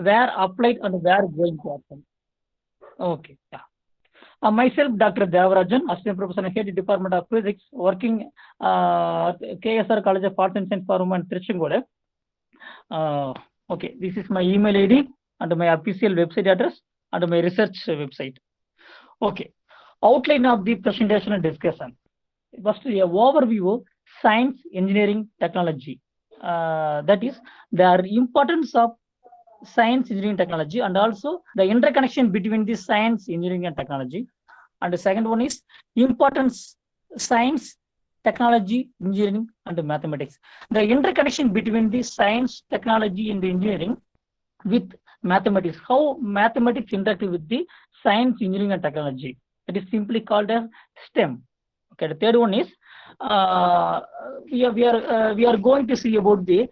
where applied and where going to happen. Okay. Yeah. Myself, Dr. Devarajan, Assistant Professor, Head Department of Physics, working KSR College of Arts and Science for Women, Trichingoda. Okay, this is my email ID and my official website address and my research website. Okay, outline of the presentation and discussion. First, a overview: science, engineering, technology. That is the importance of science, engineering, technology, and also the interconnection between the science, engineering, and technology. And the second one is importance science, technology, engineering, and mathematics. The interconnection between the science, technology, and the engineering with mathematics. How mathematics interact with the science, engineering, and technology. It is simply called as STEM. Okay. The third one is we are going to see about the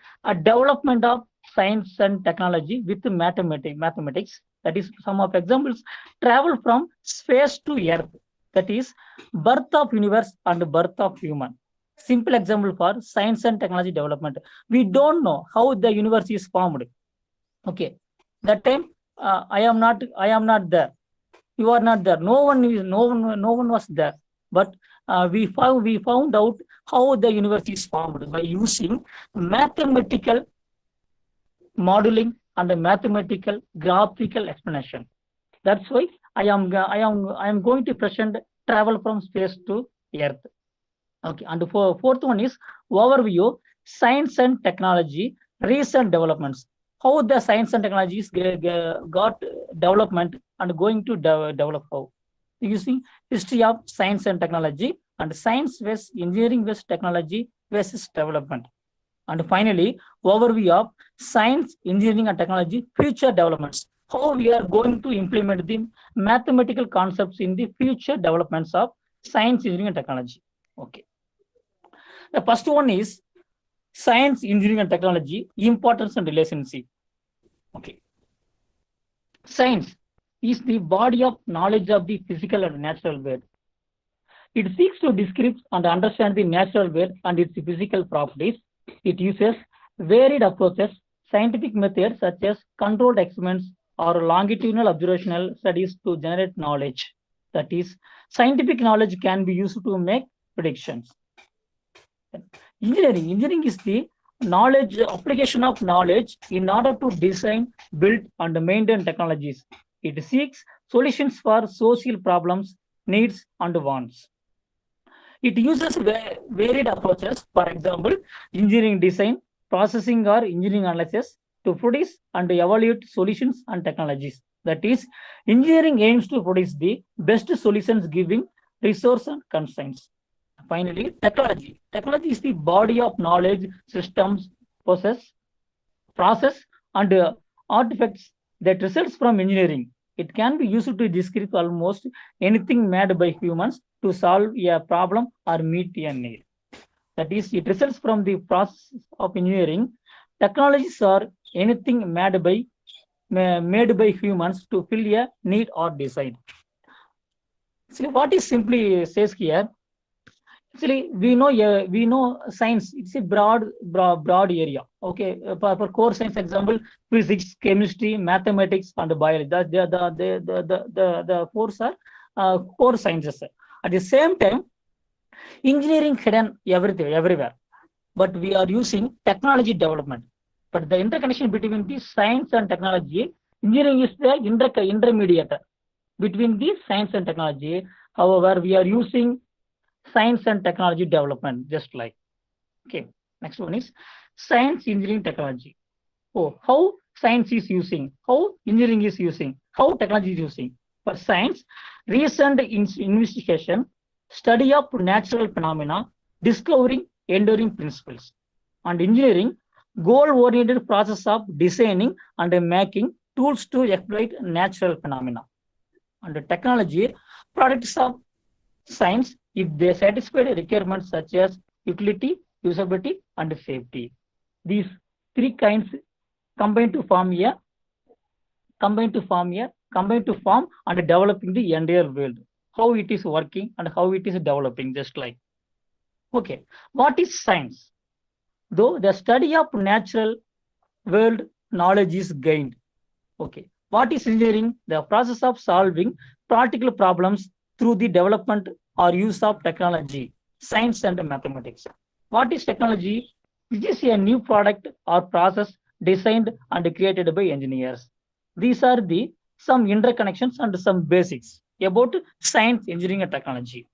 development of science and technology with mathematics. That is, some of examples: travel from space to Earth. That is, birth of universe and birth of human. Simple example for science and technology development. We don't know how the universe is formed. Okay, that time I am not there. You are not there. No one was there. But we found out how the universe is formed by using mathematical modeling and a mathematical graphical explanation. That's why I am going to present travel from space to Earth. Okay, and for fourth one is overview: science and technology recent developments. How the science and technologies got development and going to develop how. Using history of science and technology and science versus engineering versus technology versus development. And finally, overview of science, engineering, and technology future developments. How we are going to implement the mathematical concepts in the future developments of science, engineering, and technology. Okay. The first one is science, engineering, and technology importance and relationship. Okay. Science is the body of knowledge of the physical and natural world. It seeks to describe and understand the natural world and its physical properties. It uses varied approaches, scientific methods such as controlled experiments or longitudinal observational studies to generate knowledge. That is, scientific knowledge can be used to make predictions. Engineering is the knowledge, application of knowledge in order to design, build, and maintain technologies. It seeks solutions for social problems, needs, and wants. It uses varied approaches, for example, engineering design, processing, or engineering analysis to produce and evaluate solutions and technologies. That is, engineering aims to produce the best solutions given resource and constraints. Finally, technology. Technology is the body of knowledge, systems, process, and artifacts that results from engineering. It can be used to describe almost anything made by humans to solve a problem or meet a need. That is, it results from the process of engineering. Technologies are anything made by humans to fill a need or design. See, what is simply says here? Actually, we know science. It's a broad area. Okay, for core science, example, physics, chemistry, mathematics, and biology. The four are core sciences. At the same time, engineering hidden everywhere, but we are using technology development. But the interconnection between the science and technology, engineering is the intermediate between the science and technology. However, we are using science and technology development, just like. Okay, next one is science, engineering, technology. Oh, how science is using, how engineering is using, how technology is using. For science, recent investigation, study of natural phenomena, discovering enduring principles. And engineering, goal-oriented process of designing and making tools to exploit natural phenomena. And technology, products of science, if they satisfy the requirements such as utility, usability, and safety. These three kinds combine to form and developing the entire world. How it is working and how it is developing, just like. Okay, what is science? Though the study of natural world knowledge is gained. Okay. What is engineering? The process of solving practical problems through the development or use of technology, science, and mathematics. What is technology? It is a new product or process designed and created by engineers. These are the some interconnections and some basics about science, engineering, and technology.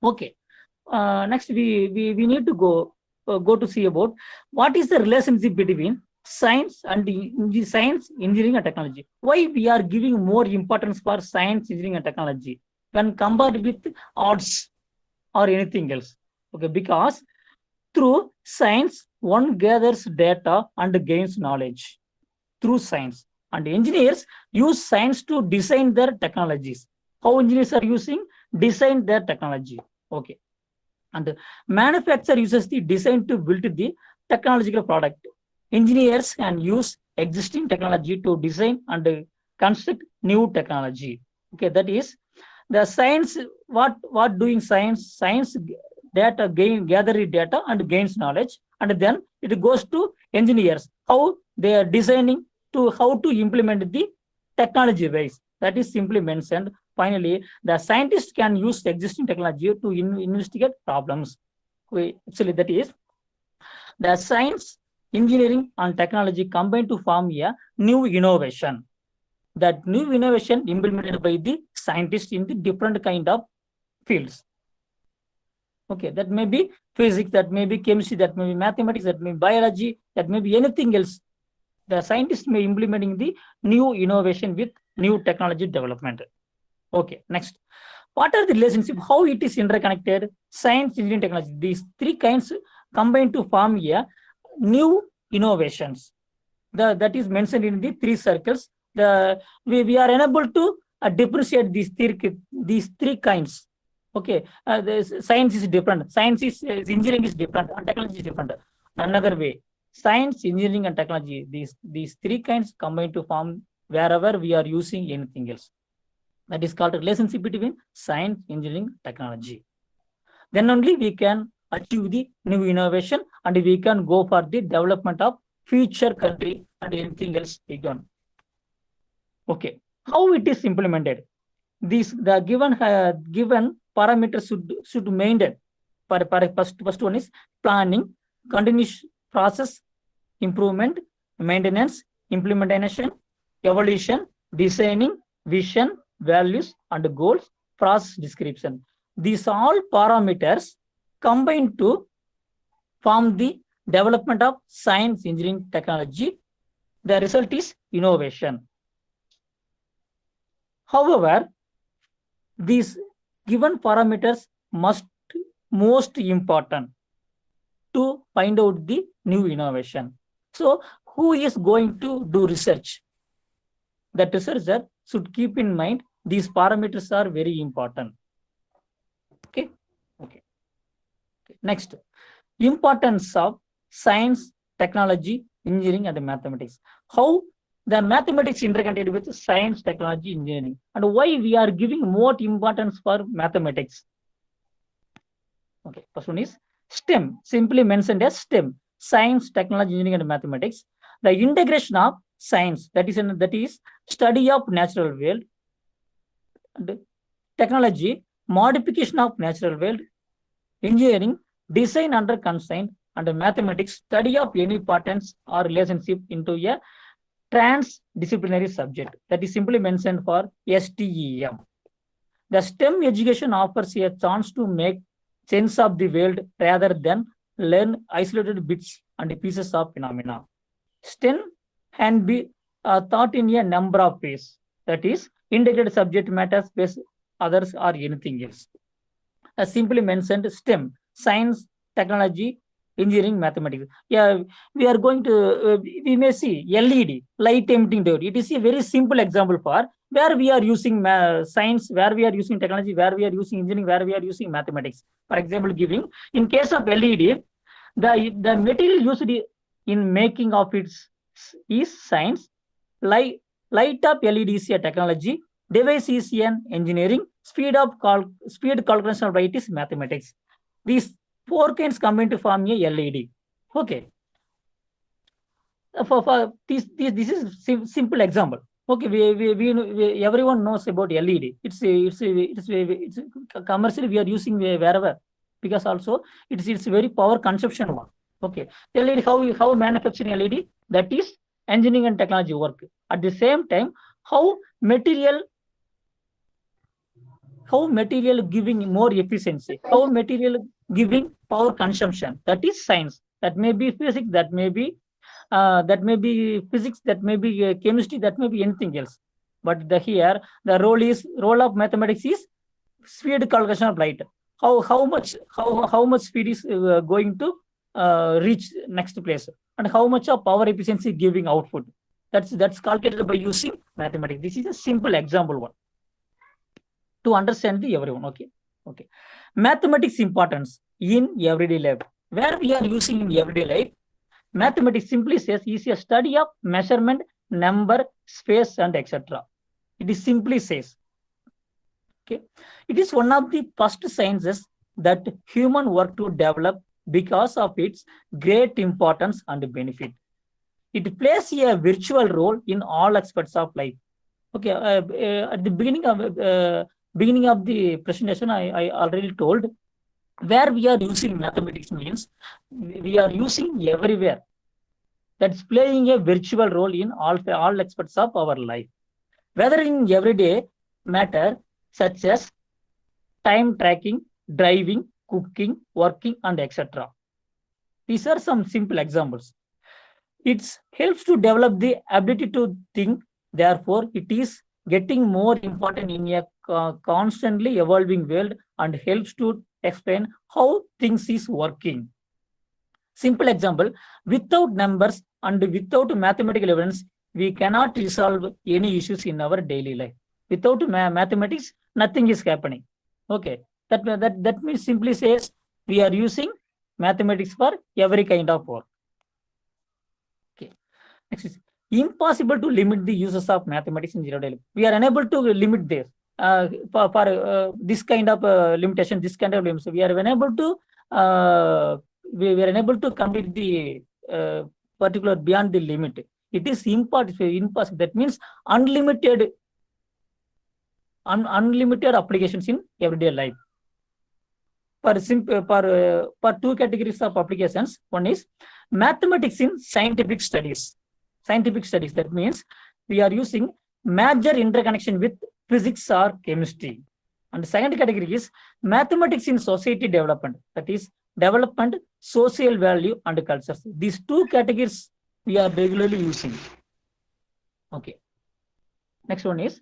Okay. Next, we need to go to see about what is the relationship between science and the science, engineering, and technology. Why we are giving more importance for science, engineering, and technology when compared with arts or anything else? Okay, because through science, one gathers data and gains knowledge through science. And engineers use science to design their technologies. How engineers are using? Design their technology. Okay. And manufacturer uses the design to build the technological product. Engineers can use existing technology to design and construct new technology. Okay, that is the science. What doing science? Science data gather data and gains knowledge, and then it goes to engineers how they are designing to how to implement the technology ways. That is simply mentioned. Finally, the scientists can use existing technology to investigate problems. Actually, that is the science, engineering, and technology combine to form a new innovation. That new innovation implemented by the scientists in the different kind of fields. Okay, that may be physics, that may be chemistry, that may be mathematics, that may be biology, that may be anything else. The scientists may implementing the new innovation with new technology development. Okay, next. What are the relationship? How it is interconnected? Science, engineering, technology. These three kinds combine to form a new innovations. That is mentioned in the three circles. We are unable to differentiate these three kinds. Okay, the science is different. Science is engineering is different, and technology is different. Another way, science, engineering, and technology. These three kinds combine to form wherever we are using anything else. That is called relationship between science, engineering, technology. Then only we can achieve the new innovation and we can go for the development of future country and anything else we can. Okay, how it is implemented? The given parameters should maintain. First one is planning, continuous process, improvement, maintenance, implementation, evolution, designing, vision, values, and goals, process description. These all parameters combine to form the development of science, engineering, technology. The result is innovation. However, these given parameters must most important to find out the new innovation. So, who is going to do research? That researcher should keep in mind these parameters are very important. Okay. Next, importance of science, technology, engineering, and mathematics. How the mathematics interconnected with science, technology, engineering, and why we are giving more importance for mathematics. Okay, first one is STEM, simply mentioned as STEM, science, technology, engineering, and mathematics. The integration of science, that is study of natural world, and technology, modification of natural world, engineering, design under constraint, and mathematics, study of any patterns or relationship into a transdisciplinary subject. That is simply mentioned for STEM. The STEM education offers a chance to make sense of the world rather than learn isolated bits and pieces of phenomena. STEM can be taught in a number of ways. That is, integrated subject matters based others or anything else. As simply mentioned, STEM, science, technology, engineering, mathematics. Yeah, we are going to, we may see LED, light emitting diode. It is a very simple example for where we are using science, where we are using technology, where we are using engineering, where we are using mathematics. For example, giving, in case of LED, the material used in making of it is science, light up LED is a technology, device is an engineering, speed calculation of light is mathematics. These four kinds combine to form a LED. Okay. For this is simple example. Okay, everyone knows about LED. It's commercially we are using wherever, because also it's very power consumption one. Okay, LED, how manufacturing LED, that is engineering and technology work. At the same time, how material giving more efficiency, how material giving power consumption, that is science. That may be physics, that may be physics, that may be chemistry, that may be anything else. But here the role of mathematics is speed calculation of light. How much speed is going to reach next place, and how much of power efficiency giving output. That's calculated by using mathematics. This is a simple example one to understand the everyone. Okay. Mathematics importance in everyday life. Where we are using in everyday life, mathematics simply says is a study of measurement, number, space, and etc. It is simply says. Okay. It is one of the first sciences that human work to develop because of its great importance and benefit. It plays a virtual role in all aspects of life. Okay. At the beginning of the presentation, I already told, where we are using mathematics means we are using everywhere. That's playing a virtual role in all aspects of our life, whether in everyday matter such as time tracking, driving, cooking, working, and etc. These are some simple examples. It helps to develop the ability to think. Therefore, it is getting more important in a constantly evolving world, and helps to explain how things is working. Simple example, without numbers and without mathematical evidence, we cannot resolve any issues in our daily life. Without mathematics, nothing is happening. Okay, that means simply says we are using mathematics for every kind of work. Okay, next is impossible to limit the uses of mathematics in everyday life. We are unable to limit this. For this kind of limitation, this kind of limits, we are unable to we were unable to complete the particular beyond the limit. It is impossible. That means unlimited applications in everyday life. For two categories of applications, one is mathematics in scientific studies. That means we are using major interconnection with physics or chemistry. And the second category is mathematics in society development. That is development, social value, and cultures. These two categories we are regularly using. Okay. Next one is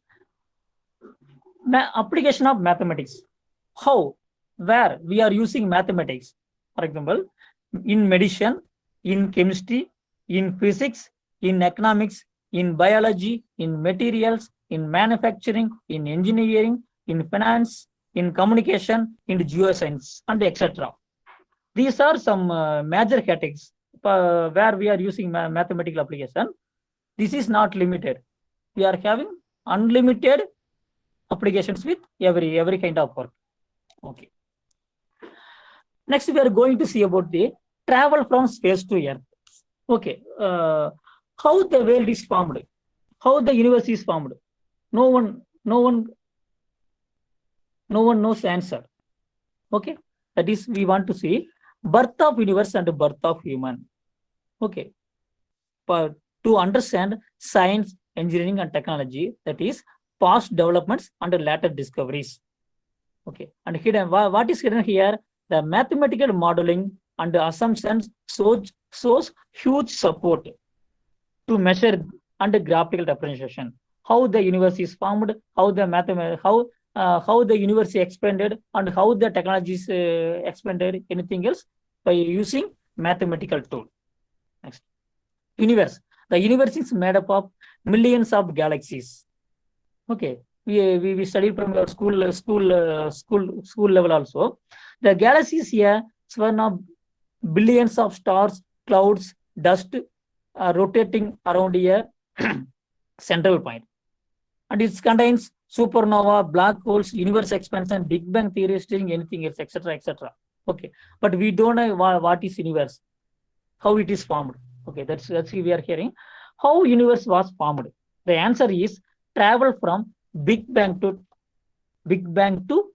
application of mathematics. How, where we are using mathematics. For example, in medicine, in chemistry, in physics, in economics, in biology, in materials, in manufacturing, in engineering, in finance, in communication, in geoscience, and etc. These are some major categories where we are using mathematical application. This is not limited. We are having unlimited applications with every kind of work. Okay. Next, we are going to see about the travel from space to Earth. Okay. How the world is formed, how the universe is formed. No one knows the answer. Okay. That is, we want to see birth of universe and birth of human. Okay. But to understand science, engineering, and technology, that is past developments and later discoveries. Okay. And hidden, what is hidden here? The mathematical modeling and the assumptions shows huge support to measure and graphical representation. How the universe is formed, how the universe is expanded, and how the technology is expanded, anything else, by using mathematical tool. Next, universe. The universe is made up of millions of galaxies. Okay, we studied from our school level also. The galaxies here is one of billions of stars, clouds, dust rotating around a central point, and it contains supernova, black holes, universe expansion, Big Bang theory, anything else, etc., etc. Okay, but we don't know what is universe, how it is formed. Okay, that's we are hearing. How universe was formed? The answer is travel from Big Bang to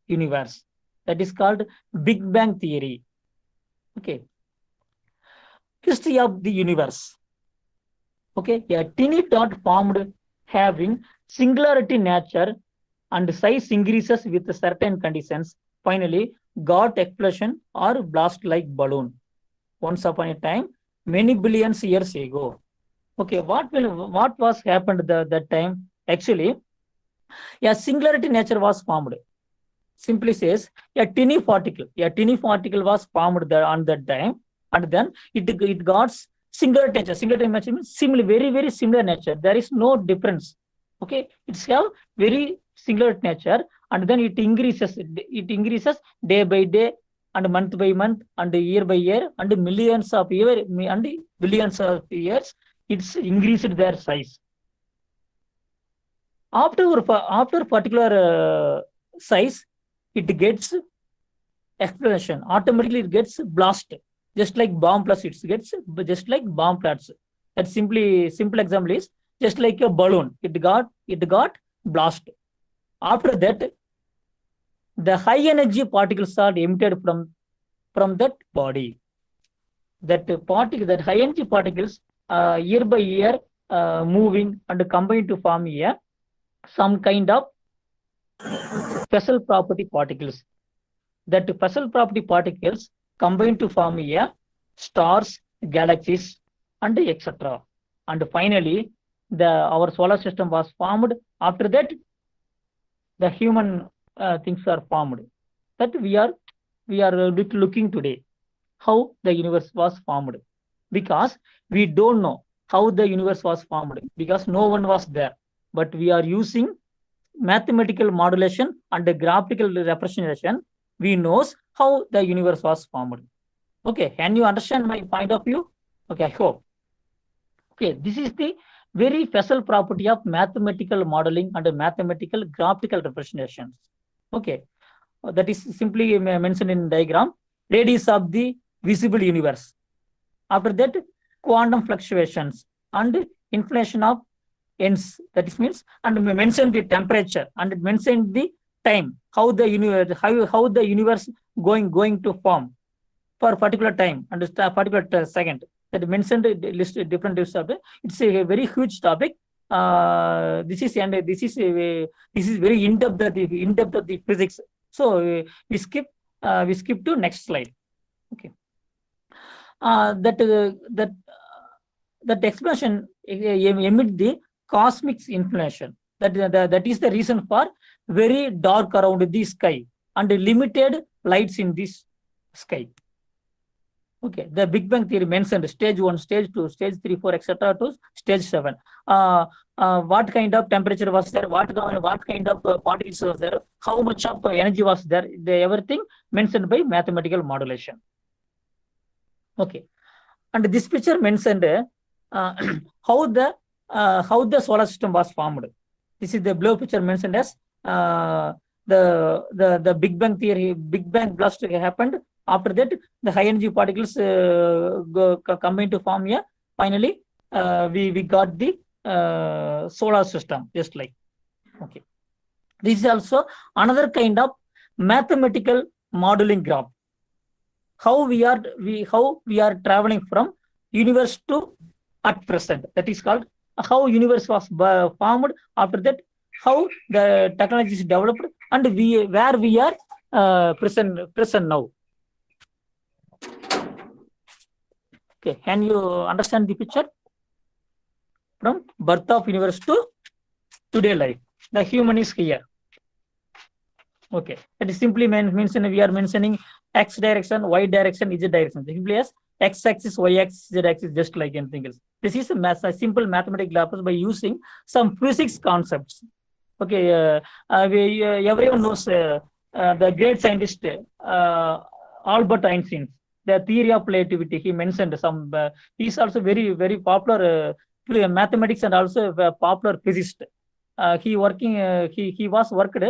universe. That is called Big Bang theory. Okay. History of the universe. Okay, a tiny dot formed having singularity nature and size increases with certain conditions. Finally, got explosion or blast like balloon. Once upon a time, many billions years ago. Okay, what was happened that time? Actually, a singularity nature was formed. Simply says a tiny particle was formed on that time, and then it got singular nature. Singular nature means similar, very very similar nature. There is no difference. Okay, it's have very similar nature, and then it increases. It increases day by day, and month by month, and year by year, and millions of years and billions of years. It's increased their size. After particular size, it gets explosion. Automatically, it gets blast, just like bomb plus. It gets just like bomb plots. That simple example is just like a balloon. It got blast. After that, the high energy particles are emitted from that body. That high energy particles, year by year, moving and combine to form some kind of special property particles. That special property particles combine to form stars, galaxies, and etc. And finally, our solar system was formed. After that, the human things are formed. That we are looking today how the universe was formed, because we don't know how the universe was formed because no one was there. But we are using mathematical modulation and the graphical representation. We knows how the universe was formed. Okay, can you understand my point of view? Okay, I hope. Okay, this is the very special property of mathematical modeling and mathematical graphical representations. Okay, that is simply mentioned in diagram. Radius of the visible universe. After that, quantum fluctuations and inflation of ends. That is means, and mention the temperature and mention the time. How the universe, how the universe going to form for a particular time and a particular second. That mentioned list different topic. It's a very huge topic. This is very in depth of the physics. So we skip to next slide. Okay. That explanation emit the cosmic inflation. That is the reason for very dark around the sky and limited lights in this sky. Okay, the Big Bang theory mentioned stage 1, stage 2, stage 3, 4, etc. to stage 7. What kind of temperature was there? What kind of particles was there? How much of energy was there? Everything mentioned by mathematical modulation. Okay, and this picture mentioned how the solar system was formed. This is the blue picture mentioned as the Big Bang theory. Big Bang blast happened. After that, the high energy particles combine to form finally we got the solar system, just like. Okay, this is also another kind of mathematical modeling graph. How we are traveling from universe to at present. That is called how universe was formed. After that, how the technology is developed, and where we are present now. Okay, can you understand the picture? From birth of universe to today life, the human is here. Okay, that is simply mentioned. We are mentioning x direction, y direction, z direction. Simply as x axis, y axis, z axis, just like anything else. This is a simple mathematical graph by using some physics concepts. Okay, everyone knows the great scientist Albert Einstein. The theory of relativity, he mentioned some. He is also very very popular mathematics and also a popular physicist. He was worked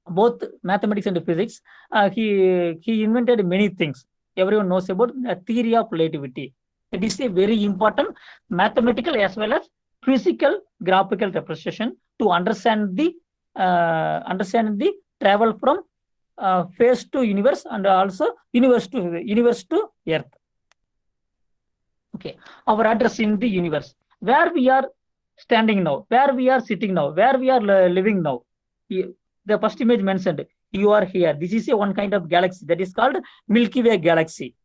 both mathematics and physics. He invented many things. Everyone knows about the theory of relativity. It is a very important mathematical as well as physical graphical representation to understand the travel from phase to universe and also universe to earth. Okay, our address in the universe, where we are standing now, where we are sitting now, where we are living now. The first image mentioned, you are here. This is a one kind of galaxy that is called Milky Way galaxy.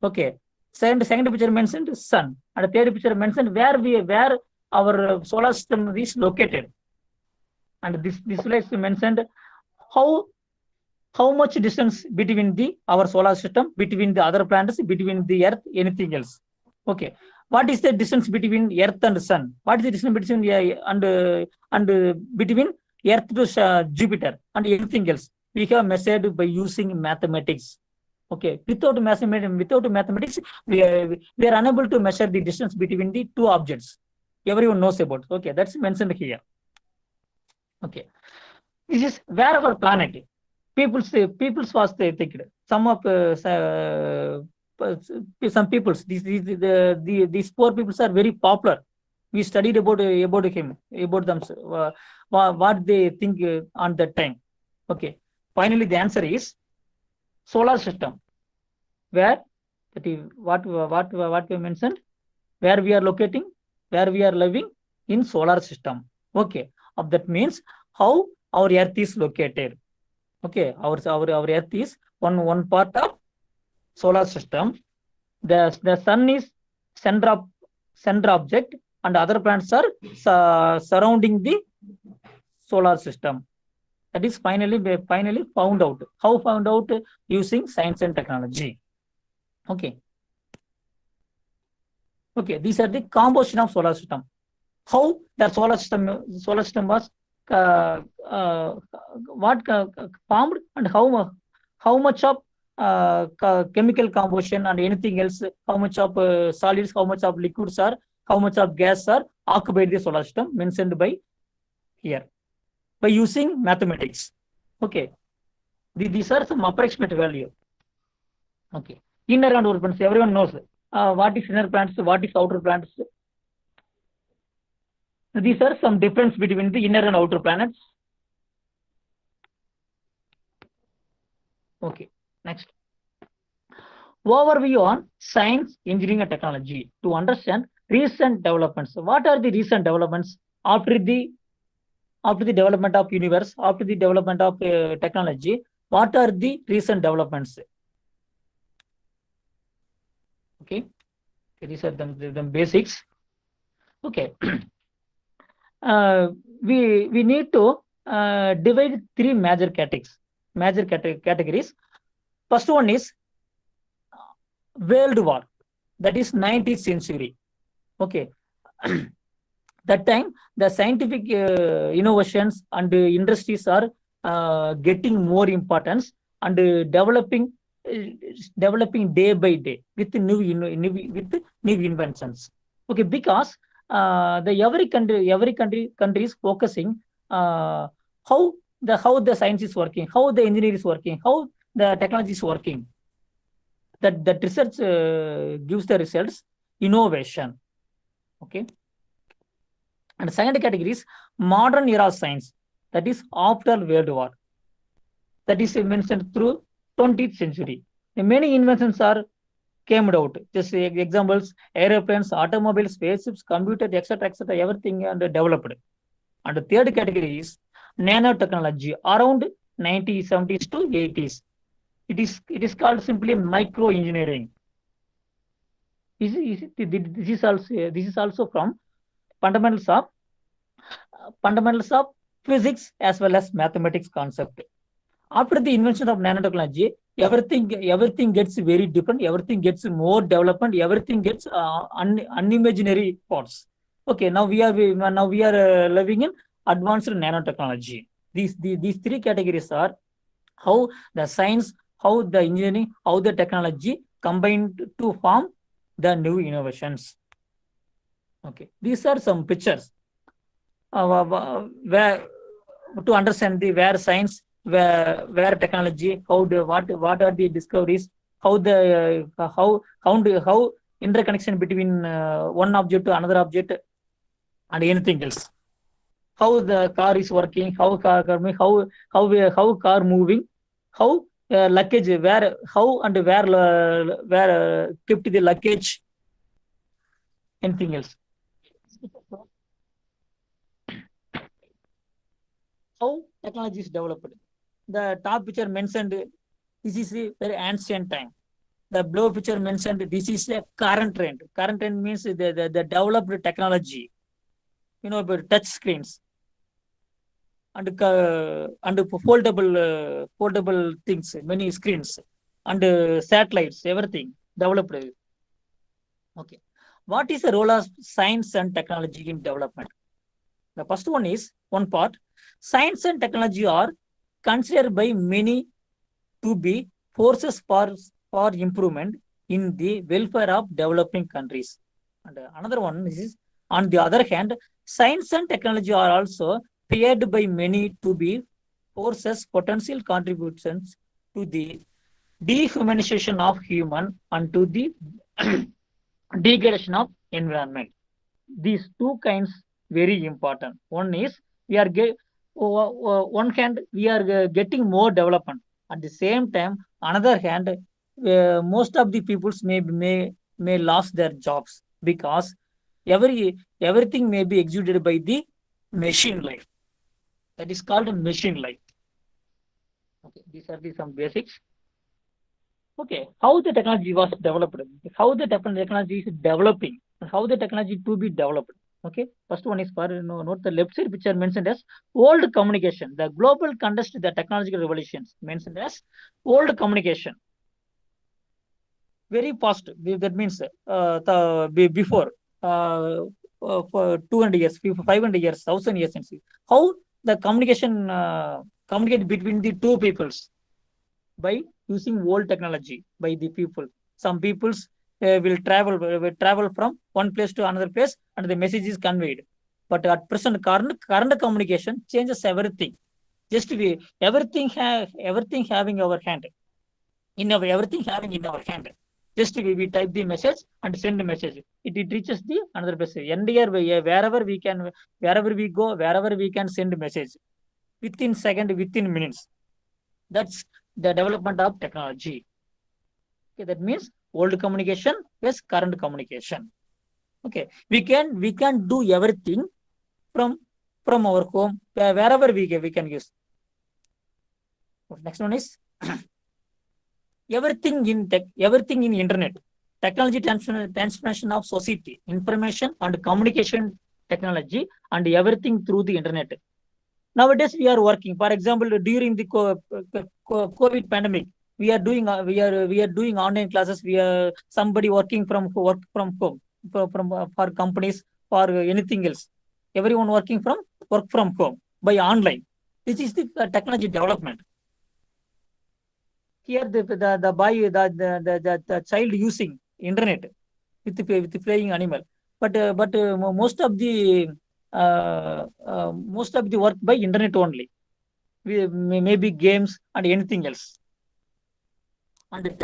Okay. Second picture mentioned sun, and the third picture mentioned where our solar system is located. And this slide mentioned how much distance between our solar system, between the other planets, between the Earth, anything else. Okay. What is the distance between Earth and Sun? What is the distance between between Earth to Jupiter and anything else? We have measured by using mathematics. Okay. Without mathematics, we are unable to measure the distance between the two objects. Everyone knows about. Okay, that's mentioned here. Okay. This is where our planet. People's was thinking. Some peoples, these poor peoples are very popular. We studied about him, about them, what they think on that time. Okay. Finally, the answer is solar system. Where what we mentioned, where we are locating, where we are living in solar system. Okay. That means how our Earth is located. Okay, our Earth is one part of solar system. The sun is center object, and other planets are surrounding the solar system. That is finally found out. How found out? Using science and technology. Okay. Okay, these are the composition of solar system. How the solar system was formed, and how much of chemical composition and anything else, how much of solids, how much of liquids are, how much of gas are occupied the solar system, mentioned by here by using mathematics. Okay, these are some approximate value. Okay, inner and outer planets, everyone knows what is inner planets, what is outer planets. These are some difference between the inner and outer planets. Okay, next. Overview on science, engineering, and technology to understand recent developments. What are the recent developments after the development of universe, after the development of technology? What are the recent developments? Okay, these are the basics. Okay. We need to divide three major categories. First one is World War, that is 19th century. Okay. That time the scientific innovations and industries are getting more importance and developing day by day with new inventions. Okay, because every country is focusing how the science is working, how the engineering is working, how the technology is working. That research gives the results, innovation. Okay. And the second category is modern era science, that is after World War. That is mentioned through 20th century. Many inventions are came out. Just examples: aeroplanes, automobiles, spaceships, computers, etc., everything and developed. And the third category is nanotechnology, around 1970s to 80s. It is called simply micro engineering. This is also from fundamentals of physics as well as mathematics concept. After the invention of nanotechnology, everything gets very different, everything gets more development, everything gets unimaginary parts. Okay, now we are living in advanced nanotechnology. These three categories are how the science, how the engineering, how the technology combined to form the new innovations. Okay, these are some pictures where to understand where science, where technology, what are the discoveries, how interconnection between one object to another object and anything else. How the car is working, how car moving, how luggage, where, how and where kept the luggage, anything else. How technology is developed. The top picture mentioned this is a very ancient time. The below picture mentioned this is a current trend. Current trend means the developed technology. About touch screens and foldable things, many screens and satellites, everything developed. Okay. What is the role of science and technology in development? The first one is one part. Science and technology are considered by many to be forces for improvement in the welfare of developing countries. And another one is, on the other hand, science and technology are also feared by many to be forces potential contributions to the dehumanization of human and to the degradation of environment. These two kinds very important. One is we are one hand we are getting more development. At the same time, another hand, most of the peoples may lost their jobs because everything may be executed by the machine life. That is called a machine life. Okay, these are some basics. Okay, how the technology was developed, how the technology is developing, and how the technology to be developed. Okay, first one is for note the left side picture mentioned as old communication. The global context, the technological revolutions mentioned as old communication. Very fast. That means before for 200 years, 500 years, 1,000 years, and see how the communication communicate between the two peoples by using old technology by the people. Some peoples will travel from one place to another place and the message is conveyed. But at present, current communication changes everything. Just everything having our hand. Everything having in our hand. Just we type the message and send the message. It reaches the another place. Wherever we go, wherever we can send message within second, within minutes. That's the development of technology. Okay, that means old communication plus current communication. Okay, we can do everything from our home, wherever we can use. Next one is everything in internet. Technology transformation of society, information and communication technology, and everything through the internet. Nowadays we are working. For example, during the COVID pandemic, we are doing online classes. We are somebody working from home for companies, for anything else. Everyone work from home by online. This is the technology development. Here the child using internet with playing animal, but most of the work by internet only. Maybe games and anything else. And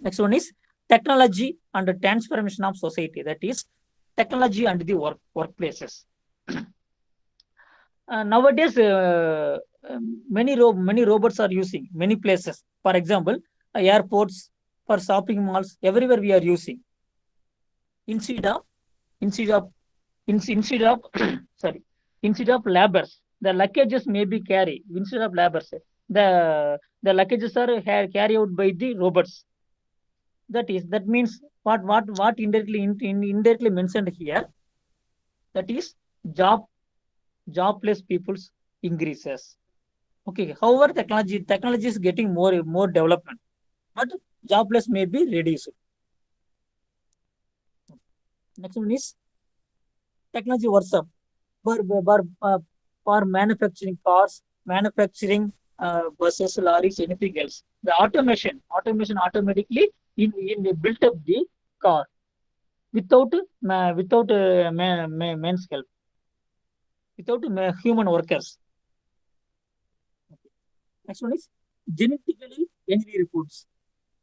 next one is technology and the transformation of society. That is technology and the workplaces. Nowadays, many robots are using many places. For example, airports, for shopping malls, everywhere we are using. Instead of instead of laborers, the luggages may be carried. Instead of laborers, the luggages are carried out by the robots. That means what indirectly mentioned here. That is jobless people's increases. Okay. However, technology is getting more development, but jobless may be reduced. Next one is technology workshop for manufacturing cars, manufacturing buses, lorries, anything else. The automation automatically in built up the car without man's help, without human workers. Next one is genetically engineered foods.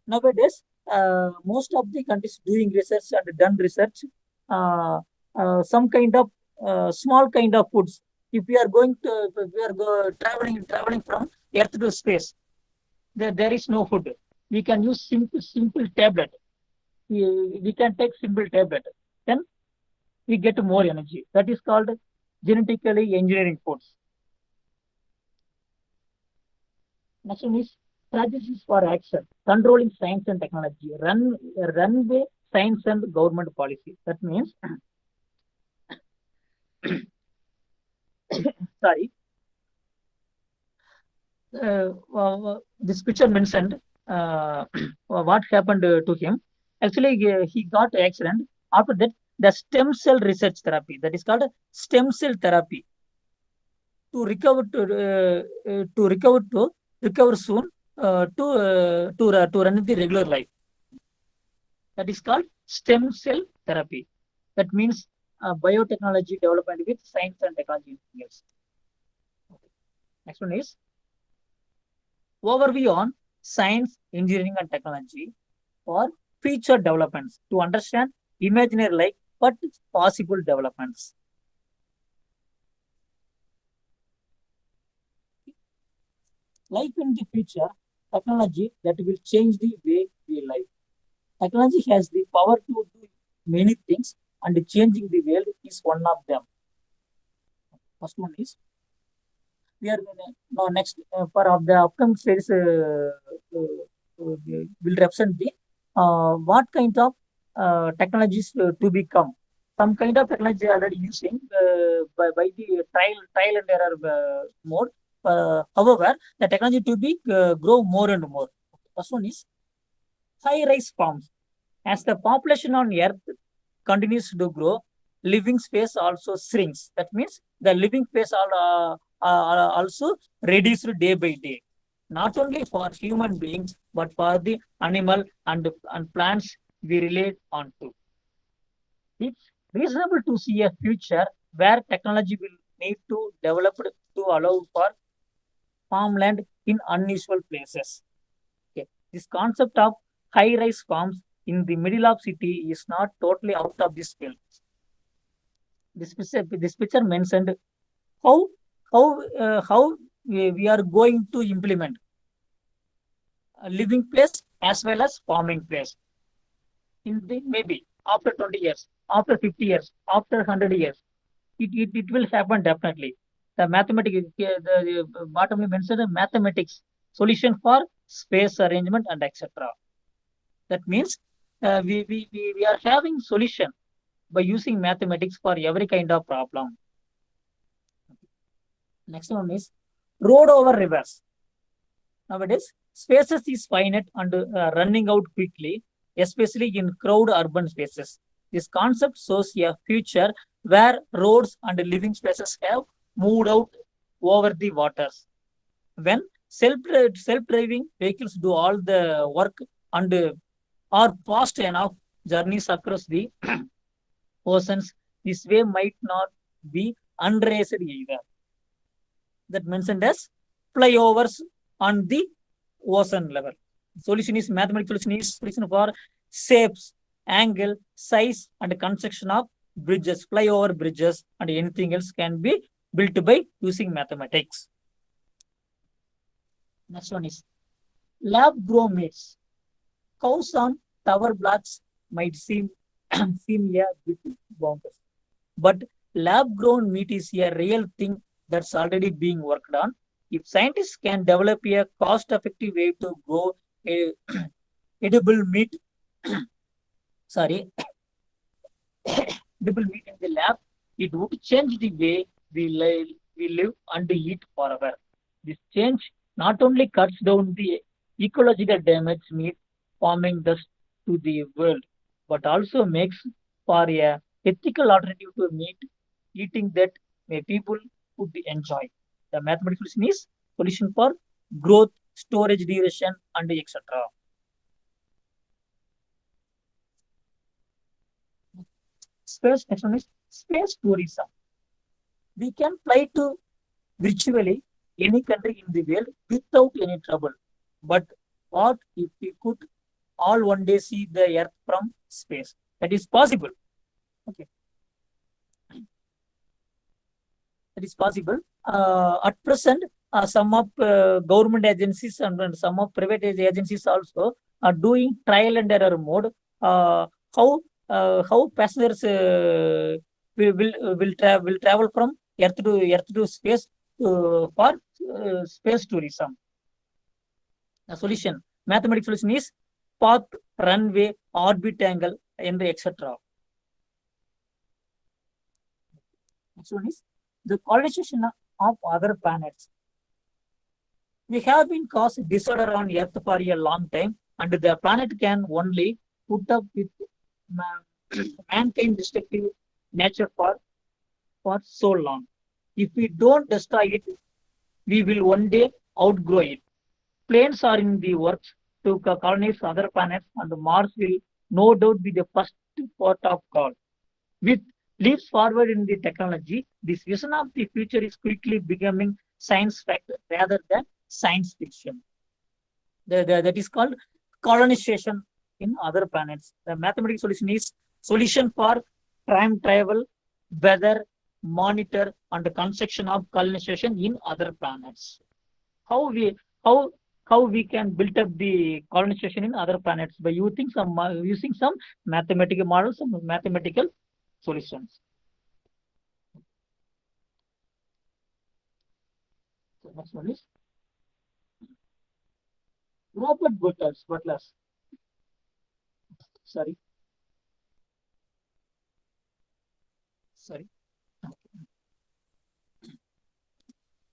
Nowadays, most of the countries doing research and done research, some kind of small kind of foods. If we are going to, if we are traveling from Earth to space, there is no food. We can use simple tablet. We can take simple tablet. Then we get more energy. That is called genetically engineering foods. Next one is strategies for action, controlling science and technology, runway science and government policy. That means, sorry, this picture mentioned what happened to him. Actually, he got accident. After that, the stem cell research therapy, that is called stem cell therapy, to recover to recover soon, to run the regular life. That is called stem cell therapy. That means biotechnology development with science and technology engineers. Next one is overview on science, engineering, and technology for future developments to understand imaginary life but possible developments. Life in the future, technology that will change the way we live. Technology has the power to do many things, and changing the world is one of them. First one is we are now next for of the upcoming series will represent the what kind of technologies to become. Some kind of technology already using by the trial and error mode. However, the technology to be grow more and more. First one is high-rise farms. As the population on Earth continues to grow, living space also shrinks. That means the living space also reduced day by day. Not only for human beings, but for the animal and plants we relate on to. It's reasonable to see a future where technology will need to develop to allow for farmland in unusual places. Okay. This concept of high-rise farms in the middle of city is not totally out of this field. This picture mentioned how how we are going to implement a living place as well as farming place in the maybe after 20 years, after 50 years, after 100 years. It will happen definitely. The mathematics, the bottom mentioned mathematics solution for space arrangement and etc. That means we are having solution by using mathematics for every kind of problem. Next one is road over rivers. Nowadays, spaces is finite and running out quickly, especially in crowded urban spaces. This concept shows a future where roads and living spaces have moved out over the waters. When self-driving vehicles do all the work and are fast enough journeys across the oceans, this way might not be unraced either. That mentioned as flyovers on the ocean level. Solution is mathematical solution for shapes, angle, size, and construction of bridges, flyover bridges, and anything else can be built by using mathematics. Next one is lab grown meats. Cows on tower blocks might seem seem a bit bonkers, but lab grown meat is a real thing that's already being worked on. If scientists can develop a cost effective way to grow a edible meat, sorry, edible meat in the lab, it would change the way we live and eat forever. This change not only cuts down the ecological damage meat farming does to the world, but also makes for a ethical alternative to meat eating that may people would enjoy. The mathematical solution is solution for growth, storage, duration, and etc. Space next one is space tourism. We can fly to virtually any country in the world without any trouble. But what if we could all one day see the Earth from space. That is possible. Okay, that is possible. At present, some of government agencies and some of private agencies also are doing trial and error mode. How how passengers will travel from Earth to space for space tourism. The solution, mathematical solution is path, runway, orbit angle, and etc. Next one is the colonization of other planets. We have been caused disorder on Earth for a long time, and the planet can only put up with mankind destructive nature for so long. If we don't destroy it, we will one day outgrow it. Planes are in the works to colonize other planets, and Mars will no doubt be the first port of call. With leaps forward in the technology, this vision of the future is quickly becoming science fact rather than science fiction. That is called colonization in other planets. The mathematical solution is solution for time travel, weather, monitor, and the construction of colonization in other planets. How we how how we can build up the colonization in other planets by using some mathematical models, some mathematical solutions. So next one is Robert Butlers. Sorry.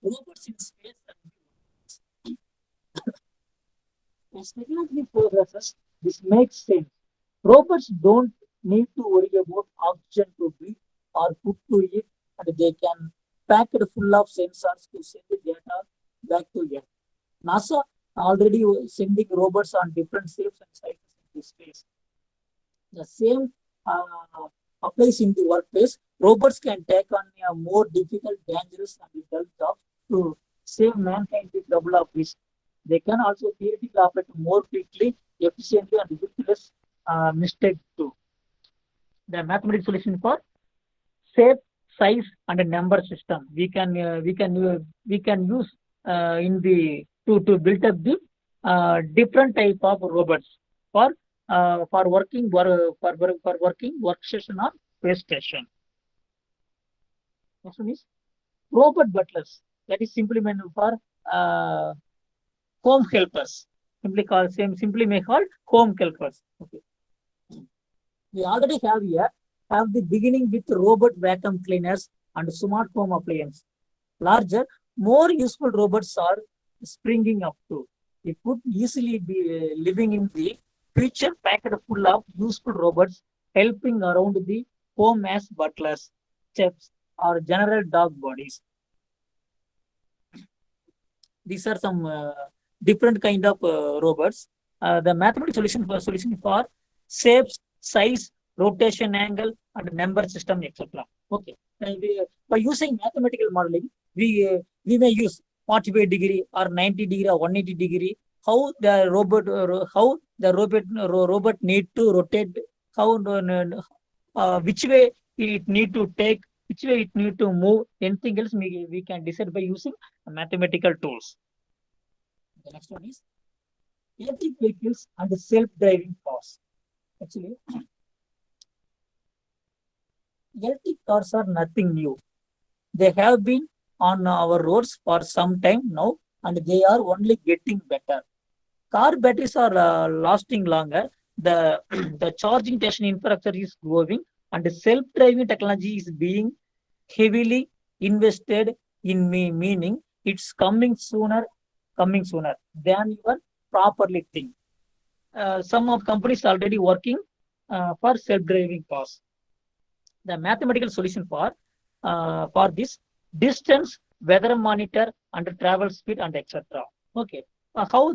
Robots in space. As technology progresses, this makes sense. Robots don't need to worry about oxygen to breathe or food to eat, and they can pack it full of sensors to send the data back to Earth. NASA already sending robots on different shapes and sizes into space. The same applies in the workplace. Robots can take on a more difficult, dangerous, and dull jobs to save mankind with double of risk. They can also theoretically operate more quickly, efficiently, and with less mistake too. The mathematical solution for shape, size, and a number system we can use in the to build up the different type of robots for for working workstation or space station. Next one is robot butlers. That is simply meant for uh, home helpers. Simply may called home helpers. Okay. We already have the beginning with robot vacuum cleaners and smart home appliances. Larger, more useful robots are springing up too. We could easily be living in the future packed full of useful robots helping around the home as butlers, chefs, or general dog bodies. These are some different kind of robots. The mathematical solution for shapes, size, rotation angle, and number system, etc. Okay. By using mathematical modeling, we may use 45-degree or 90-degree or 180-degree. How the robot need to rotate, how which way it need to take, which way it need to move. Anything else we can decide by using mathematical tools. The next one is electric vehicles and self-driving cars. Actually, electric cars are nothing new. They have been on our roads for some time now, and they are only getting better. Car batteries are lasting longer. The the charging station infrastructure is growing, and self-driving technology is being heavily invested in meaning it's coming sooner than even properly think. Some of companies already working for self-driving cars. The mathematical solution for this distance, weather monitor, and travel speed, and etc. Okay, how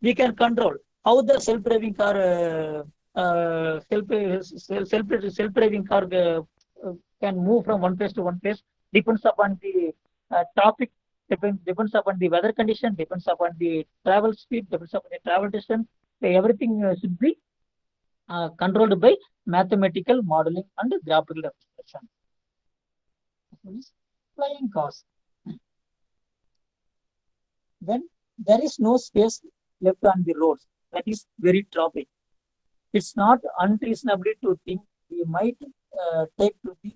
we can control how the self-driving car self-driving car can move from one place to one place depends upon the traffic, depends upon the weather condition, depends upon the travel speed, depends upon the travel distance, everything should be controlled by mathematical modeling and graphical representation. Flying cars. When there is no space left on the roads, that is very traffic. It's not unreasonable to think we might take to the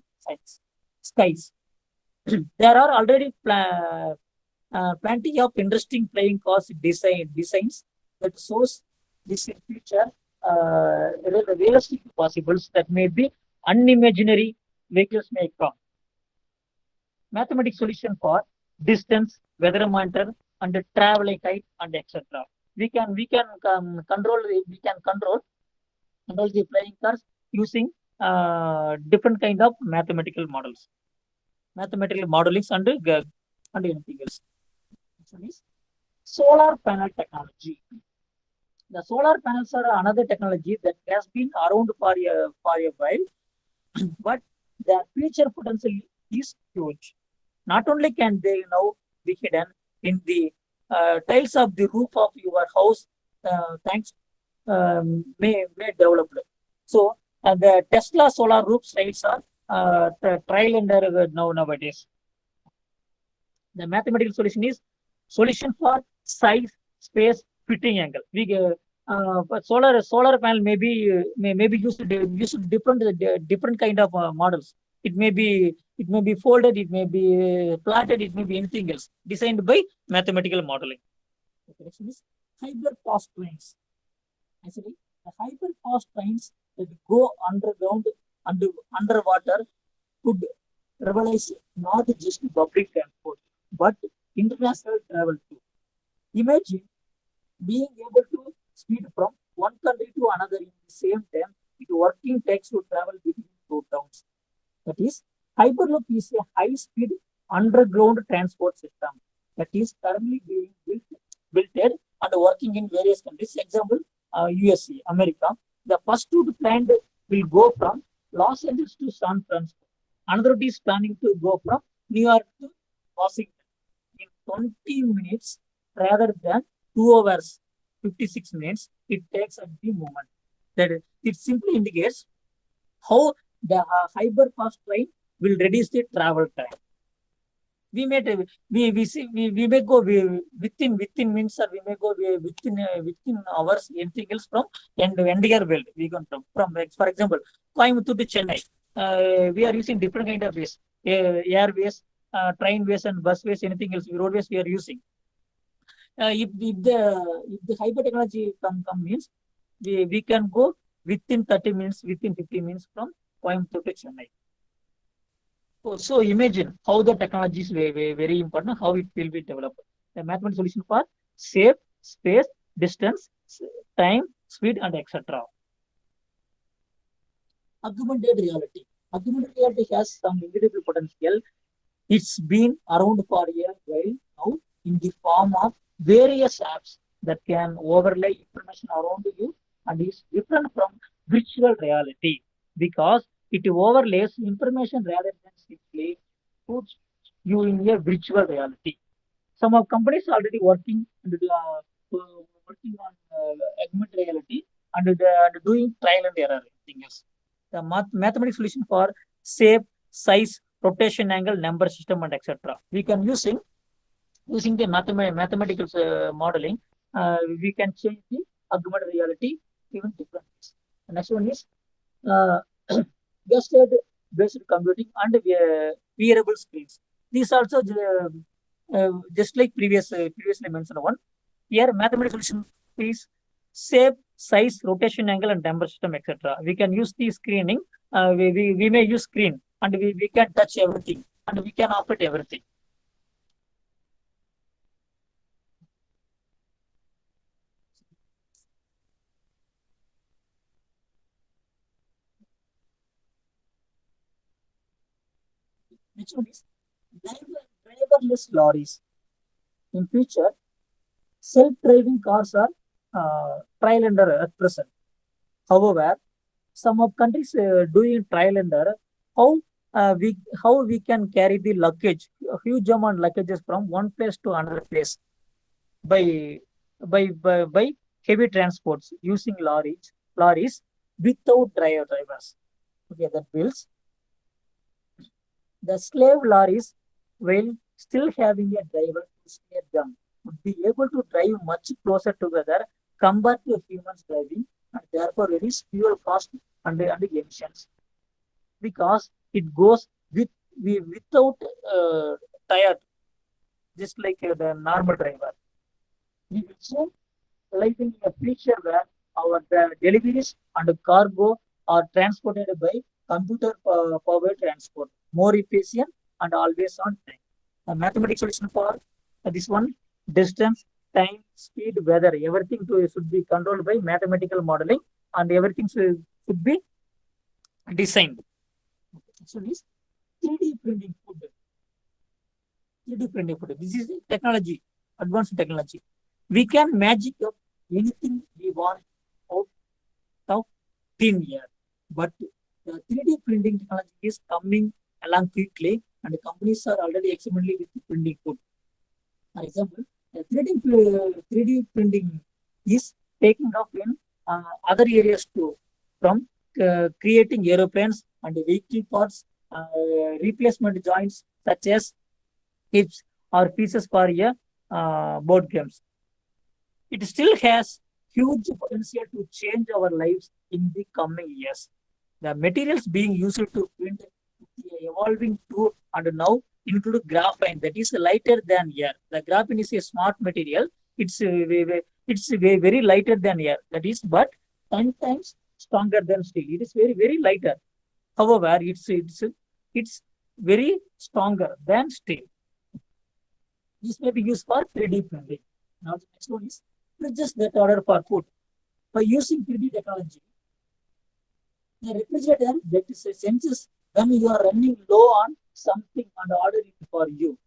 skies. There are already plenty of interesting flying cars designs that shows this in future realistic possibles that may be unimaginary vehicles may come. Mathematics solution for distance, weather monitor, and traveling height, and etc. We can control the flying cars using different kind of mathematical models, mathematical modelings, and anything else. Solar panel technology. The solar panels are another technology that has been around for a while, but their future potential is huge. Not only can they now be hidden in the tiles of the roof of your house, thanks may develop. So the Tesla solar roof tiles are trial and error nowadays. The mathematical solution is solution for size, space, fitting angle. But solar panel may be used different kind of models. It may be folded, it may be plotted, it may be anything else designed by mathematical modeling. The next is hyperfast trains. Actually, the hyperfast trains that go underground and underwater could revolutionize not just public transport but international travel too. Imagine being able to speed from one country to another in the same time it working takes to travel between two towns. That is, Hyperloop is a high-speed underground transport system that is currently being built and working in various countries. Example, USA, America. The first two planned will go from Los Angeles to San Francisco. Another is planning to go from New York to Washington in 20 minutes rather than 2 hours, 56 minutes it takes at the moment. That it simply indicates how the hyperfast train will reduce the travel time. We may go within minutes, or we may go within hours. Anything else from entire world we can from for example Coimbatore to Chennai. We are using different kind of ways, airways, trainways, and busways. Anything else, roadways we are using. If the hyper technology come means we can go within 30 minutes, within 15 minutes from Coimbatore to Chennai. So imagine how the technology is very important, how it will be developed. The mathematical solution for shape, space, distance, time, speed, and etc. Augmented reality. Augmented reality has some incredible potential. It's been around for a while now in the form of various apps that can overlay information around you and is different from virtual reality because it overlays information rather than simply puts you in a virtual reality. Some of companies are already working on augmented reality and doing trial and error. The mathematical solution for shape, size, rotation angle, number system, and etc. We can using the mathematical modeling. We can change the augmented reality even different. The next one is based computing and wearable screens. These also just like previously mentioned one. Here mathematical solution is shape, size, rotation angle, and number system, etc. We can use the screening. We may use screen and we can touch everything and we can operate everything. Next one is driverless lorries. In future, self-driving cars are trial and error at present. However, some of countries doing trial and error how we can carry the luggage, a huge amount of luggages from one place to another place by heavy transports using lorries without drivers. Okay, that builds the slave lorries, while still having a driver to steer them, would be able to drive much closer together compared to humans driving, and therefore reduce fuel cost and emissions, because it goes without tire, just like the normal driver. We will soon live in a future where our deliveries and cargo are transported by computer powered transport, more efficient and always on time. A mathematical solution for this one: distance, time, speed, weather, everything should be controlled by mathematical modeling, and everything should be designed. So this 3D printing food. 3D printing food. This is technology, advanced technology. We can magic up anything we want out of thin air. But the 3D printing technology is coming along quickly, and the companies are already experimenting with printing food. For example, 3D printing is taking off in other areas too, from creating aeroplanes and vehicle parts, replacement joints such as hips or pieces for board games. It still has huge potential to change our lives in the coming years. The materials being used to print evolving too, and now include graphene that is lighter than air. The graphene is a smart material. It's very lighter than air. That is, but 10 times stronger than steel. It is very lighter. However, it's very stronger than steel. This may be used for 3D printing. Now the next one is fridges that order for food. By using 3D technology, the refrigerator that senses when you are running low on something and order it for you.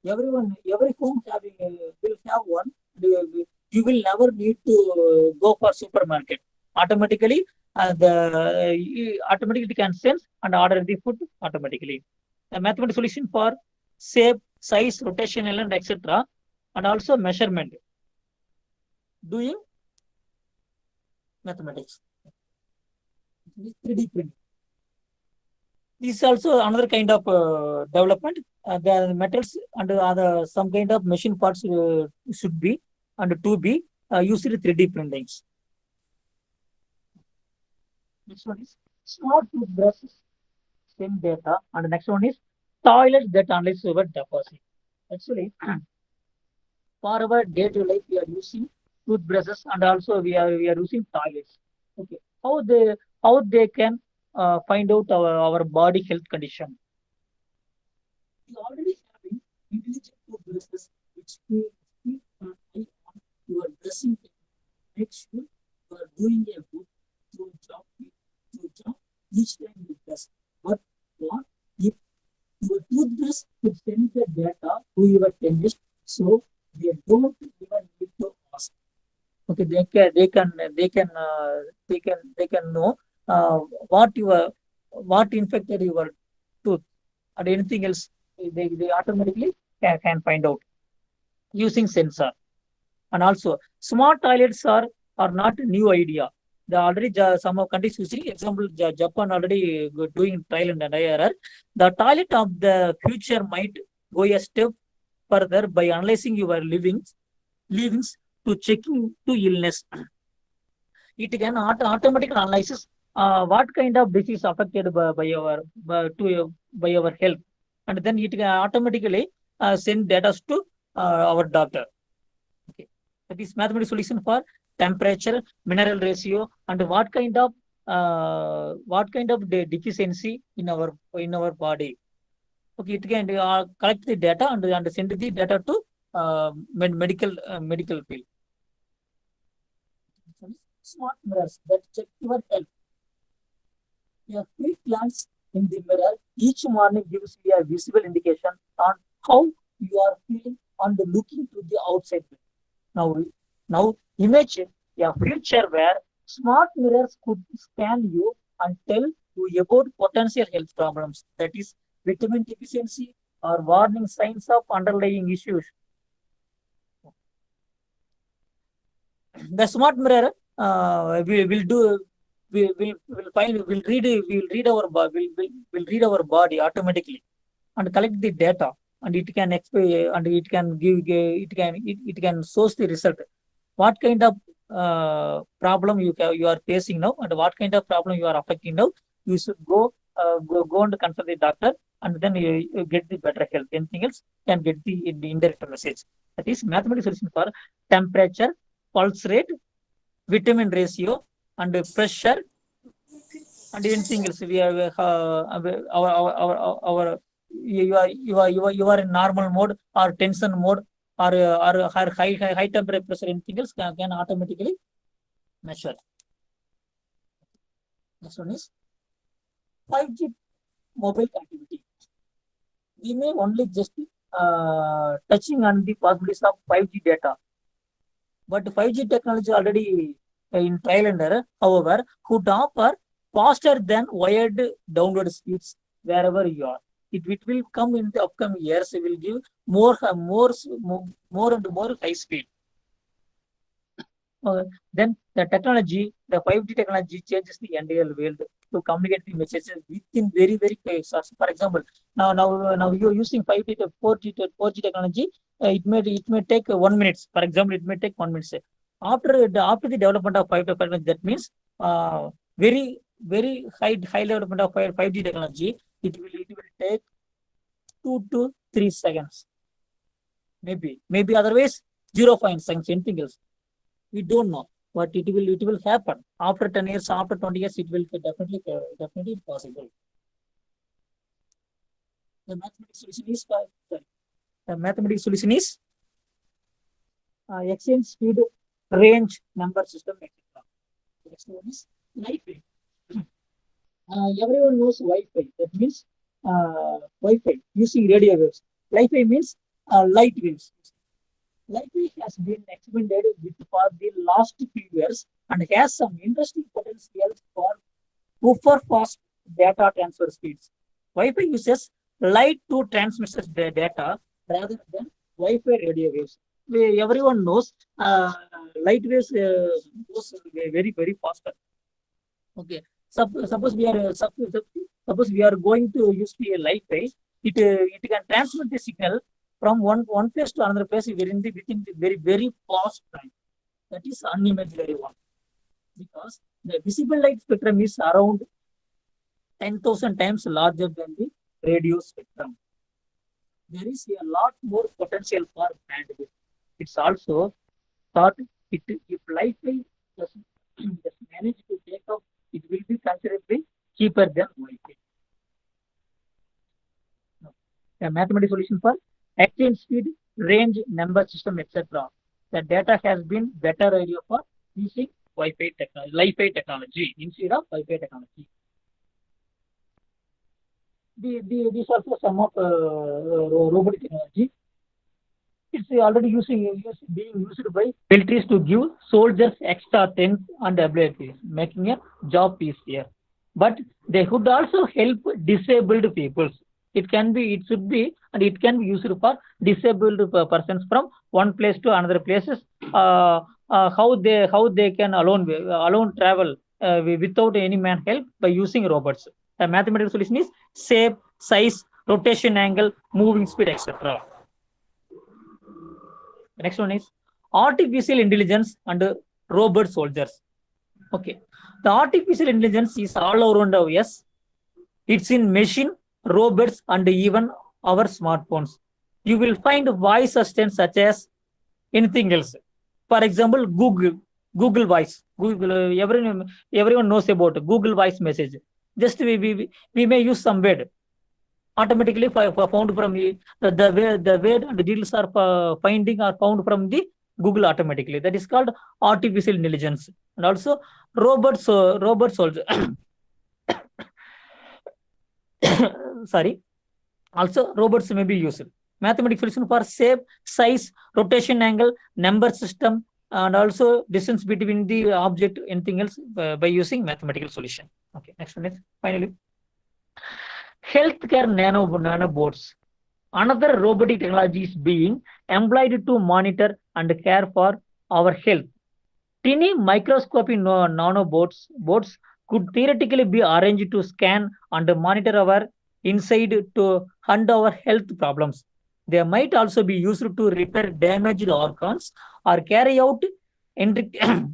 Every home will have one. You will never need to go for supermarket. Automatically, automatically can sense and order the food automatically. The mathematical solution for shape, size, rotational, and etc. And also measurement. Doing mathematics. 3D printing. This is also another kind of development. The metals and other some kind of machine parts should be and to be used in 3D printings. Next one is smart toothbrushes, send data, and the next one is toilets that analyze our deposit. Actually, for our day-to-day life, we are using toothbrushes, and also we are using toilets. Okay, how they can find out our body health condition. We already having intelligent toothbrushes which keep an eye on your brushing technique. Make sure you are doing a good job each time you brush. But what if your toothbrush could send the data to your dentist, so they don't even need to ask. Okay, they can know what infected your tooth and anything else. They automatically can find out using sensor. And also smart toilets are not a new idea. They already some of countries using. Example, Japan already doing trial and error. The toilet of the future might go a step further by analyzing your leavings to checking to illness. It can automatically analyze what kind of disease affected by your health, and then it can automatically send data to our doctor. Okay, that is mathematical solution for temperature, mineral ratio, and what kind of deficiency in our body. Okay, it can collect the data and send the data to medical field. Smart mirrors that check your health. A quick glance in the mirror each morning gives you a visible indication on how you are feeling and looking to the outside. Now imagine a future where smart mirrors could scan you and tell you about potential health problems, that is vitamin deficiency or warning signs of underlying issues. The smart mirror will do will read our will read our body automatically and collect the data, and it can and it can it can source the result. What kind of problem you are facing now, and what kind of problem you are affecting now, you should go and consult the doctor, and then you get the better health. Anything else can get the indirect message. That is mathematical solution for temperature, pulse rate, vitamin ratio, and pressure, and anything else. We have our you are in normal mode or tension mode, or high temperature pressure. Anything else can automatically measure. Next one is 5G mobile connectivity. We may only just touching on the possibilities of 5G data, but 5G technology already in trial and error, however, could offer faster than wired download speeds wherever you are. It will come in the upcoming years. It will give more and more high speed. Then the 5G technology changes the entire world to communicate the messages within very fast. For example, now you're using 5G to 4G technology. It may take 1 minute. For example, it may take 1 minute. After the development of 5G technology, that means very high development of 5G technology. It will take 2 to 3 seconds. Maybe otherwise 0.5 seconds. Anything else? We don't know, but it will happen after 10 years, after 20 years. It will definitely possible. The mathematical solution is exchange speed, range, number system, etc. Next one is Wi-Fi. Everyone knows Wi-Fi. That means Wi-Fi using radio waves. Wi-Fi means light waves. Wi-Fi has been expanded for the last few years and has some interesting potential for super fast data transfer speeds. Wi-Fi uses light to transmit the data rather than Wi-Fi radio waves. Everyone knows light waves goes very faster. Okay. Suppose we are going to use the Wi-Fi. It can transmit the signal from one place to another place within the very fast time. That is unimaginary one, because the visible light spectrum is around 10,000 times larger than the radio spectrum. There is a lot more potential for bandwidth. It's also thought if Wi-Fi just manage to take off, it will be considerably cheaper than Wi-Fi. A mathematical solution for exchange speed, range, number system, etc. The data has been better idea for using Wi-Fi technology instead of Wi-Fi technology. These are some of robotic technology. It's already being used by militaries to give soldiers extra strength and abilities, making a job easier. But they could also help disabled people. It can be used for disabled persons from one place to another places. How they can alone travel without any man help by using robots. The mathematical solution is shape, size, rotation angle, moving speed, etc. The next one is artificial intelligence and robot soldiers. Okay, the artificial intelligence is all around us. It's in machine, robots, and even our smartphones. You will find voice assistants such as anything else. For example, Google Voice. Everyone knows about Google Voice message. Just we may use some word. Automatically found from the word and the details are finding are found from the Google automatically. That is called artificial intelligence. And also robots also. Sorry. Also robots may be used. Mathematical solution for shape, size, rotation angle, number system, and also distance between the object, anything else by using mathematical solution. Okay, next one is finally healthcare nanobots. Another robotic technology is being employed to monitor and care for our health. Tiny microscopic nanobots could theoretically be arranged to scan and monitor our inside to hunt our health problems. They might also be used to repair damaged organs or carry out intric-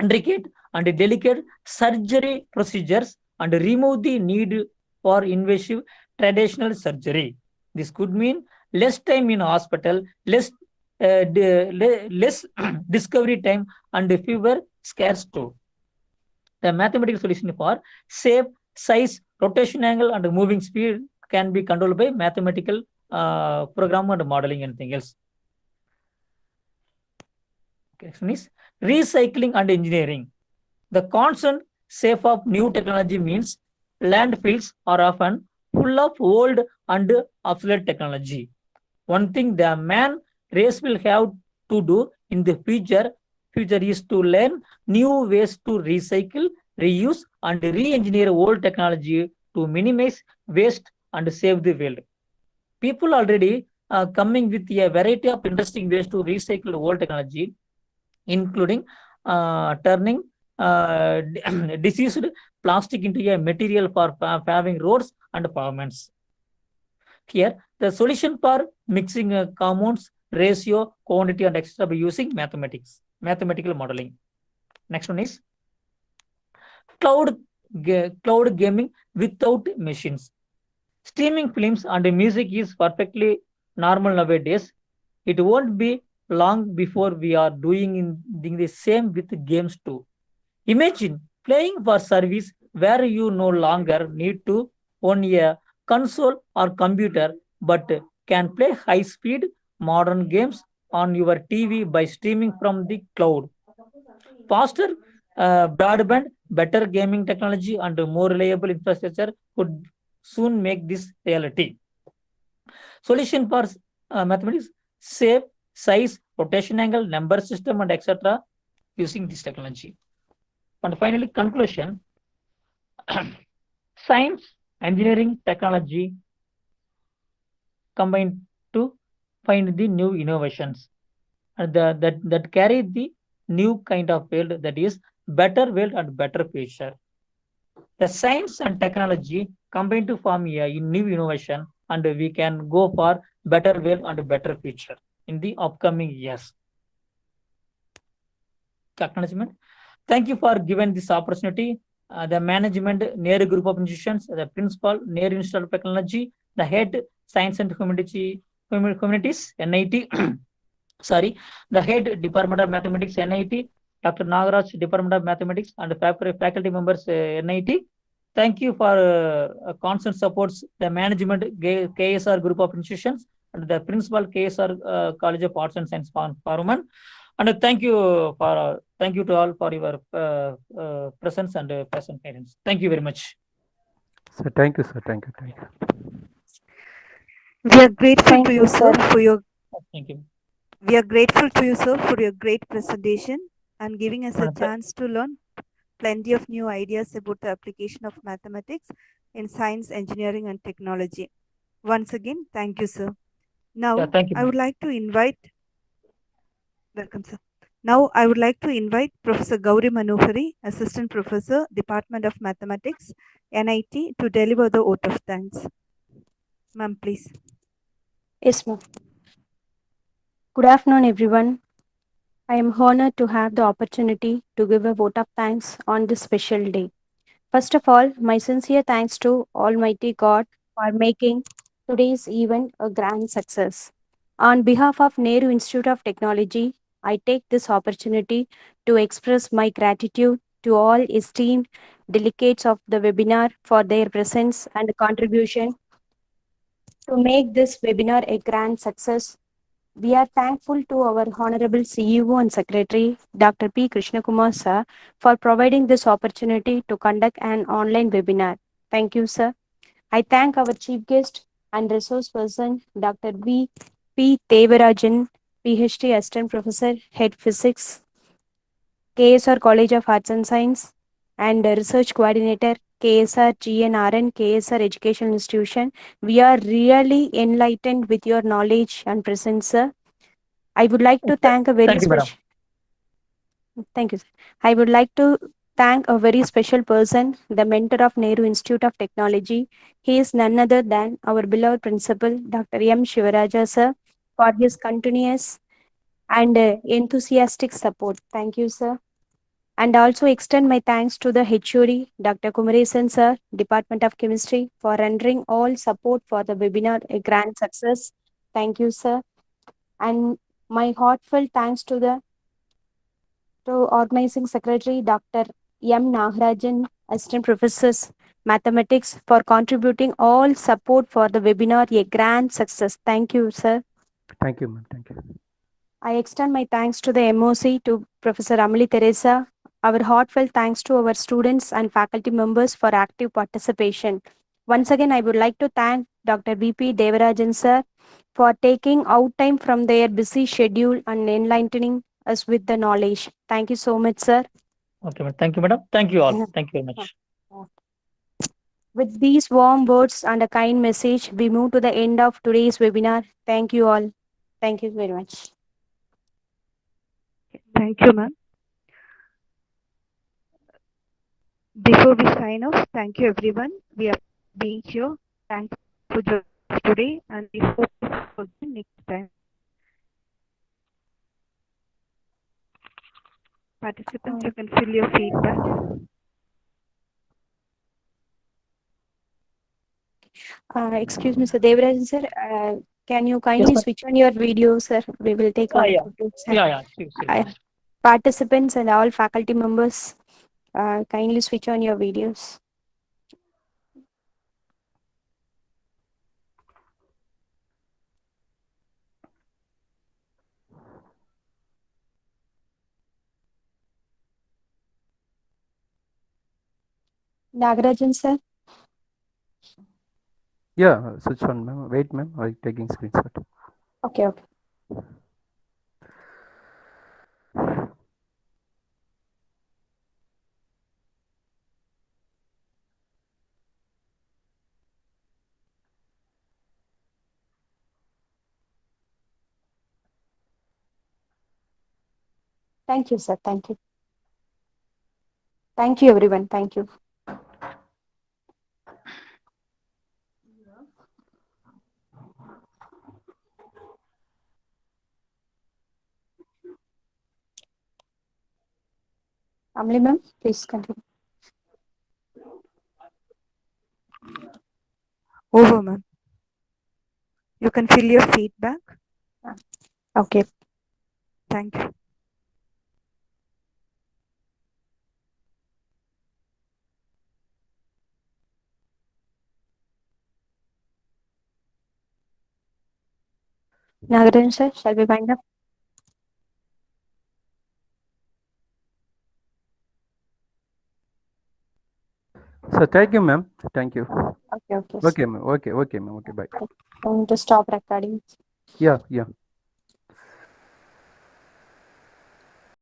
intricate and delicate surgery procedures and remove the need for invasive traditional surgery. This could mean less time in hospital, less discovery time, and fewer scares too. The mathematical solution for shape, size, rotation angle, and moving speed can be controlled by mathematical program and modeling and anything else. Next one is recycling and engineering. The constant safe of new technology means landfills are often full of old and obsolete technology. One thing the man race will have to do in the future is to learn new ways to recycle, reuse, and re-engineer old technology to minimize waste and save the world. People already coming with a variety of interesting ways to recycle old technology, including turning diseased plastic into a material for paving roads and pavements. Here, the solution for mixing compounds, ratio, quantity, and etc. by using mathematical modeling. Next one is cloud cloud gaming without machines. Streaming films and music is perfectly normal nowadays. It won't be long before we are doing the same with games too. Imagine playing for service where you no longer need to own a console or computer but can play high speed modern games on your TV by streaming from the cloud. Faster broadband, better gaming technology, and more reliable infrastructure could soon make this reality. Solution for mathematics, shape, size, rotation angle, number system, and etc. using this technology. And finally, conclusion science, engineering, technology combined to find the new innovations and that carry the new kind of world that is better world and better future. The science and technology combine to form a new innovation and we can go for better world and better future in the upcoming years. Acknowledgement. Thank you for giving this opportunity. The management, Nehru Group of Institutions, the principal, Nehru Institute of Technology, the head, Science and Humanities, NIT, sorry, the head, Department of Mathematics, NIT, Dr. Nagaraj, Department of Mathematics, and faculty members, NIT. Thank you for constant supports the management, KSR Group of Institutions, and the principal, KSR College of Arts and Science, Paruman. And thank you to all for your presence and present guidance. Thank you very much. Sir, thank you, sir. Thank you. Thank you. We are grateful Thank to you, you, sir, sir. for your. Thank you. We are grateful to you, sir, for your great presentation and giving us a chance to learn plenty of new ideas about the application of mathematics in science, engineering, and technology. Once again, thank you, sir. Now, thank you. I would like to invite. Welcome, sir. Now, I would like to invite Professor Gauri Manohari, Assistant Professor, Department of Mathematics, NIT, to deliver the vote of thanks. Ma'am, please. Yes, ma'am. Good afternoon, everyone. I am honored to have the opportunity to give a vote of thanks on this special day. First of all, my sincere thanks to Almighty God for making today's event a grand success. On behalf of Nehru Institute of Technology, I take this opportunity to express my gratitude to all esteemed delegates of the webinar for their presence and contribution to make this webinar a grand success. We are thankful to our Honorable CEO and Secretary, Dr. P. Krishnakumar sir, for providing this opportunity to conduct an online webinar. Thank you, sir. I thank our chief guest and resource person, Dr. V. P. Devarajan, PhD Assistant Professor, Head Physics, KSR College of Arts and Science, and Research Coordinator, KSR GNRN, KSR Educational Institution. We are really enlightened with your knowledge and presence, sir. I would like to thank a very special. Thank you, sir. I would like to thank a very special person, the mentor of Nehru Institute of Technology. He is none other than our beloved principal, Dr. M. Shivaraja, sir, for his continuous and enthusiastic support. Thank you, sir. And also extend my thanks to the HOD, Dr. Kumaresan, sir, Department of Chemistry, for rendering all support for the webinar a grand success. Thank you, sir. And my heartfelt thanks to organizing secretary Dr. M. Nagarajan, assistant professors mathematics, for contributing all support for the webinar a grand success. Thank you, sir. Thank you, ma'am. Thank you. I extend my thanks to the MOC, to Professor Amali Teresa. Our heartfelt thanks to our students and faculty members for active participation. Once again, I would like to thank Dr. BP Devarajan sir for taking out time from their busy schedule and enlightening us with the knowledge. Thank you so much, sir. Okay, madam. Thank you, madam. Thank you all. Thank you very much. With these warm words and a kind message, we move to the end of today's webinar. Thank you all. Thank you very much. Thank you, ma'am. Before we sign off, thank you everyone. We are being here. Thanks for joining us today, and we hope to see you again next time. Participants, you can fill your feedback. Excuse me, sir. Devarajan sir, can you kindly ma'am. switch on your video, sir? We will take one Yeah. photo, sir. Yeah. See, I- just. Participants and all faculty members, kindly switch on your videos. Nagarajan sir. Yeah, switch on, ma'am. Wait, ma'am. I'm taking screenshot. Okay. Thank you, sir. Thank you. Thank you, everyone. Thank you. Amli ma'am, please continue. Over, ma'am. You can fill your feedback. Okay. Thank you. Nagarajan sir, shall we wind up? So thank you, ma'am. Thank you. Okay. Okay, ma'am. Okay, ma'am. Okay, bye. Going to stop recording. Yeah.